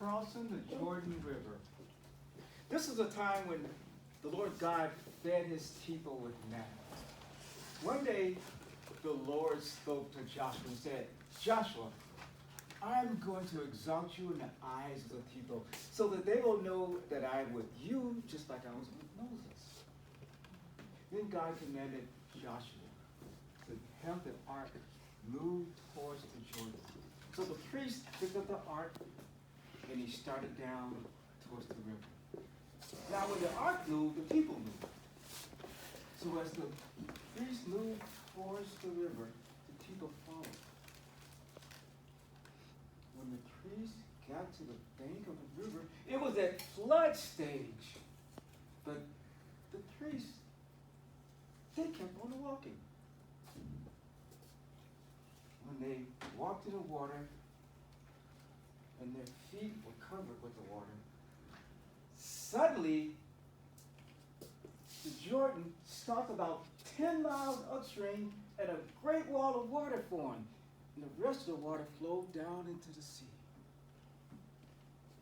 crossing the Jordan River. This is a time when the Lord God fed his people with manna. One day, the Lord spoke to Joshua and said, Joshua, I'm going to exalt you in the eyes of the people so that they will know that I am with you just like I was with Moses. Then God commanded Joshua to have the ark move towards the Jordan. So the priest picked up the ark and he started down towards the river. Now when the ark moved, the people moved. So as the priest moved towards the river, the people followed. When the priest got to the bank of the river, it was at flood stage. But the priests, they kept on walking. When they walked in the water and their feet were covered with the water, suddenly the Jordan stopped about 10 miles upstream and a great wall of water formed. And the rest of the water flowed down into the sea.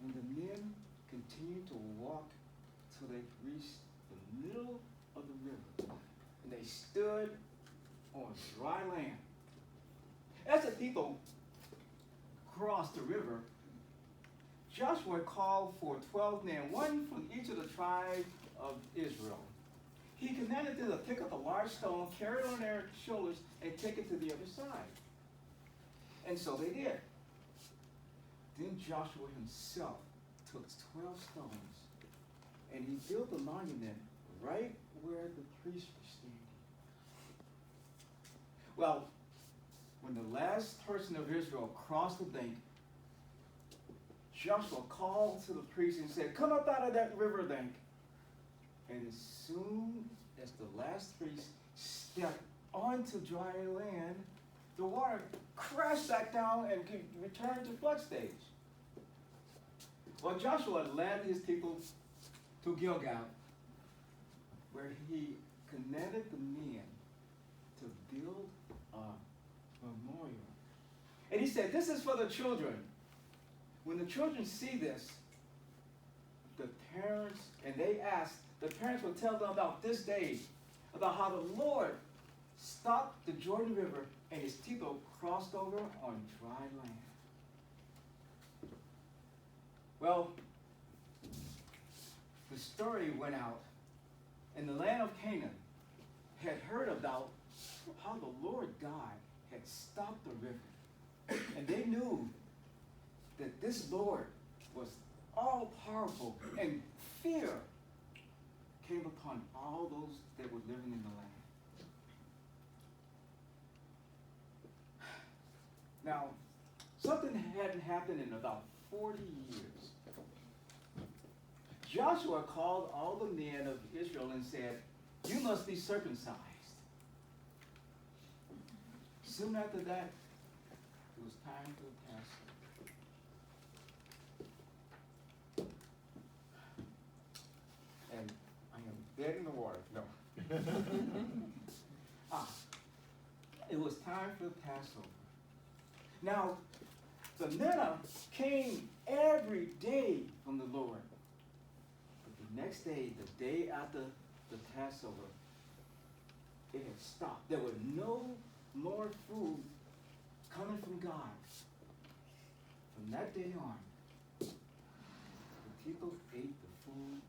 And the men continued to walk till they reached the middle of the river. And they stood on dry land. As the people crossed the river, Joshua called for 12 men, one from each of the tribes of Israel. He commanded them to pick up a large stone, carry it on their shoulders, and take it to the other side. And so they did. Then Joshua himself took 12 stones, and he built a monument right where the priests were standing. Well, when the last person of Israel crossed the bank, Joshua called to the priests and said, "Come up out of that river bank." And as soon as the last priest stepped onto dry land, the water crashed back down and returned to flood stage. Well, Joshua led his people to Gilgal, where he commanded the men to build a memorial. And he said, "This is for the children. When the children see this, the parents, and they ask, the parents will tell them about this day, about how the Lord stopped the Jordan River and his people crossed over on dry land." Well, the story went out, and the land of Canaan had heard about how the Lord God had stopped the river. And they knew that this Lord was all-powerful, and fear came upon all those that were living in the land. Now, something hadn't happened in about 40 years. Joshua called all the men of Israel and said, "You must be circumcised." Soon after that, it was time for the Passover. And I am dead in the water. No. It was time for the Passover. Now, the manna came every day from the Lord. But the next day, the day after the Passover, it had stopped. There was no more food coming from God. From that day on, the people ate the food